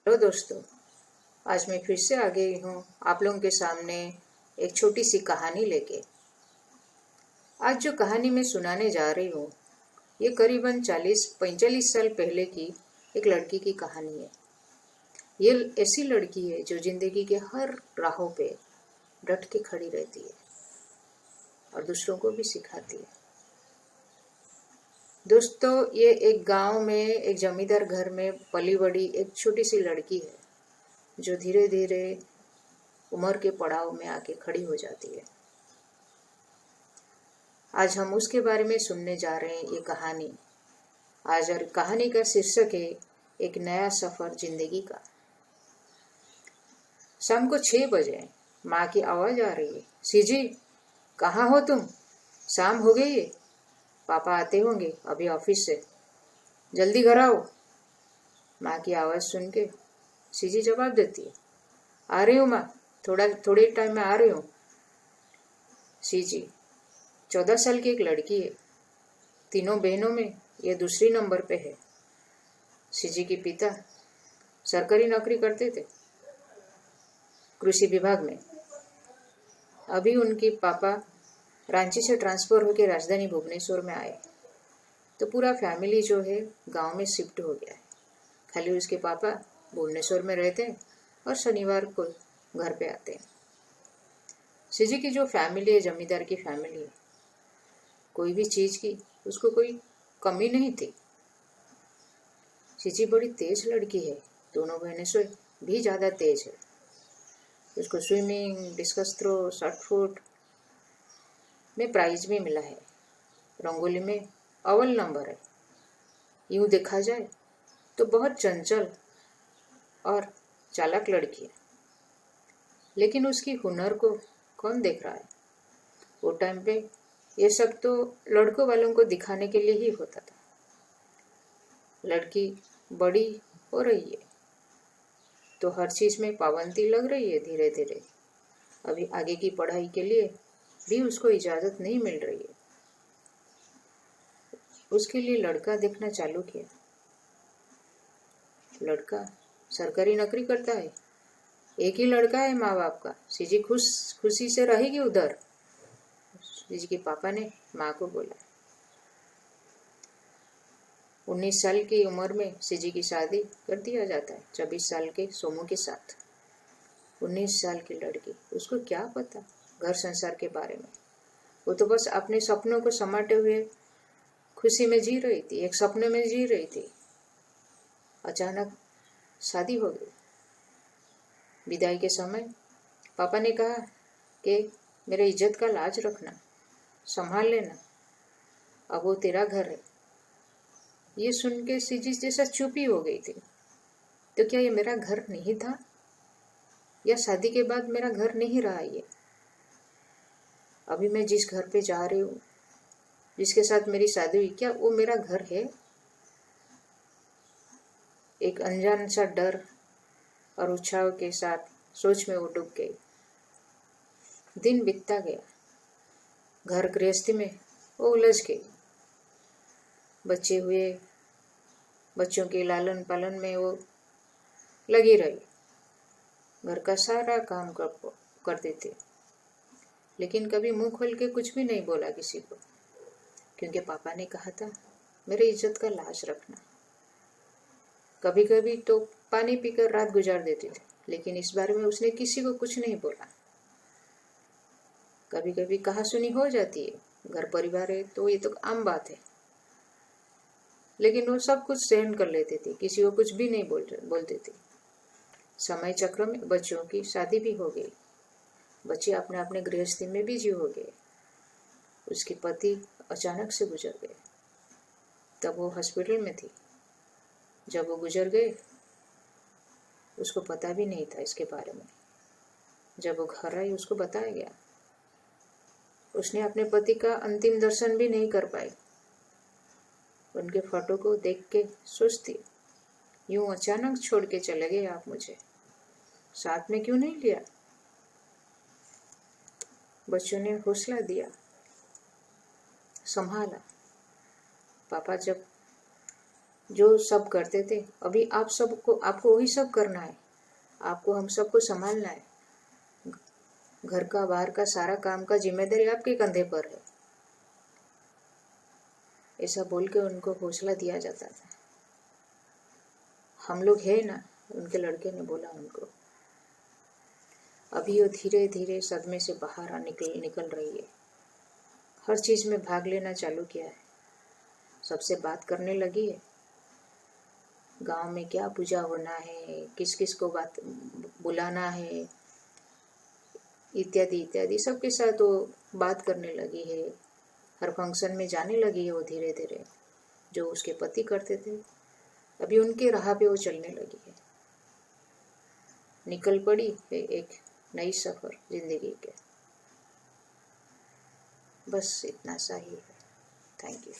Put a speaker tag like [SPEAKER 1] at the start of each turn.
[SPEAKER 1] Hello दोस्तों, आज मैं फिर से आ गई हूँ आप लोगों के सामने एक छोटी सी कहानी लेके। आज जो कहानी मैं सुनाने जा रही हूँ ये करीबन 40-45 साल पहले की एक लड़की की कहानी है। ये ऐसी लड़की है जो जिंदगी के हर राहों पे डट के खड़ी रहती है और दूसरों को भी सिखाती है। दोस्तों, ये एक गांव में एक जमींदार घर में पली बड़ी एक छोटी सी लड़की है जो धीरे धीरे उम्र के पड़ाव में आके खड़ी हो जाती है। आज हम उसके बारे में सुनने जा रहे हैं ये कहानी। आज और कहानी का शीर्षक है एक नया सफर जिंदगी का। शाम को 6 बजे माँ की आवाज आ रही है, सीजी कहाँ हो तुम? शाम हो गई है, पापा आते होंगे अभी ऑफिस से, जल्दी घर आओ। माँ की आवाज सुन के सीजी जवाब देती है, आ रही हूँ माँ, थोड़े टाइम में आ रही हूँ। सीजी 14 साल की एक लड़की है। तीनों बहनों में ये दूसरी नंबर पे है। सीजी के पिता सरकारी नौकरी करते थे, कृषि विभाग में। अभी उनके पापा रांची से ट्रांसफर होकर राजधानी भुवनेश्वर में आए तो पूरा फैमिली जो है गांव में शिफ्ट हो गया है। खाली उसके पापा भुवनेश्वर में रहते हैं और शनिवार को घर पे आते हैं। सीजी की जो फैमिली है, जमींदार की फैमिली है, कोई भी चीज की उसको कोई कमी नहीं थी। सीजी बड़ी तेज लड़की है, दोनों बहनें से भी ज्यादा तेज है। उसको swimming, discus throw, shot put में प्राइज भी मिला है। रंगोली में अव्वल नंबर है। यूं देखा जाए तो बहुत चंचल और चालाक लड़की है, लेकिन उसकी हुनर को कौन देख रहा है? वो टाइम पे ये सब तो लड़कों वालों को दिखाने के लिए ही होता था। लड़की बड़ी हो रही है तो हर चीज में पाबंदी लग रही है धीरे धीरे। अभी आगे की पढ़ाई के लिए भी उसको इजाजत नहीं मिल रही है। उसके लिए लड़का देखना चालू किया। लड़का सरकारी नौकरी करता है, एक ही लड़का है माँ बाप का। सीजी खुशी से रहेगी उधर, सीजी के पापा ने माँ को बोला। 19 साल की उम्र में सीजी की शादी कर दिया जाता है 24 साल के सोमू के साथ। 19 साल की लड़की, उसको क्या पता घर संसार के बारे में। वो तो बस अपने सपनों को समाटे हुए खुशी में जी रही थी, एक सपने में जी रही थी। अचानक शादी हो गई। विदाई के समय पापा ने कहा कि मेरे इज्जत का लाज रखना, संभाल लेना, अब वो तेरा घर है। ये सुन के सीजी जैसा चुप ही हो गई थी। तो क्या ये मेरा घर नहीं था, या शादी के बाद मेरा घर नहीं रहा? ये अभी मैं जिस घर पे जा रही हूँ, जिसके साथ मेरी शादी हुई, क्या वो मेरा घर है? एक अनजान सा डर और उत्साह के साथ सोच में वो डूब गई। दिन बीतता गया, घर गृहस्थी में वो उलझ गई। बच्चे हुए, बच्चों के लालन पालन में वो लगी रही। घर का सारा काम करते थे, लेकिन कभी मुंह खोल के कुछ भी नहीं बोला किसी को, क्योंकि पापा ने कहा था मेरी इज्जत का लाज रखना। कभी कभी तो पानी पीकर रात गुजार देते थे, लेकिन इस बारे में उसने किसी को कुछ नहीं बोला। कभी कभी कहा सुनी हो जाती है, घर परिवार है तो ये तो आम बात है, लेकिन वो सब कुछ सहन कर लेते थे, किसी को कुछ भी नहीं बोलते थे। समय चक्र में बच्चों की शादी भी हो गई, बच्चे अपने अपने गृहस्थी में बिजी हो गए। उसके पति अचानक से गुजर गए, तब वो हॉस्पिटल में थी। जब वो गुजर गए उसको पता भी नहीं था इसके बारे में। जब वो घर आई उसको बताया गया। उसने अपने पति का अंतिम दर्शन भी नहीं कर पाई। उनके फोटो को देख के सोचती, यूं अचानक छोड़ के चले गए आप मुझे, साथ में क्यों नहीं लिया? बच्चों ने हौसला दिया, संभाला। पापा जब जो सब करते थे, अभी आपको वही सब करना है। आपको हम सबको संभालना है। घर का बाहर का सारा काम का जिम्मेदारी आपके कंधे पर है। ऐसा बोल के उनको हौसला दिया जाता था। हम लोग है ना, उनके लड़के ने बोला उनको। अभी वो धीरे धीरे सदमे से बाहर निकल रही है। हर चीज में भाग लेना चालू किया है। सबसे बात करने लगी है। गांव में क्या पूजा होना है, किस किस को बात बुलाना है, इत्यादि इत्यादि सबके साथ वो बात करने लगी है। हर फंक्शन में जाने लगी है वो धीरे धीरे, जो उसके पति करते थे। अभी उनके राह पे वो चलने लगी है। निकल पड़ी है एक नई सफर जिंदगी के। बस इतना सा ही है। Thank you.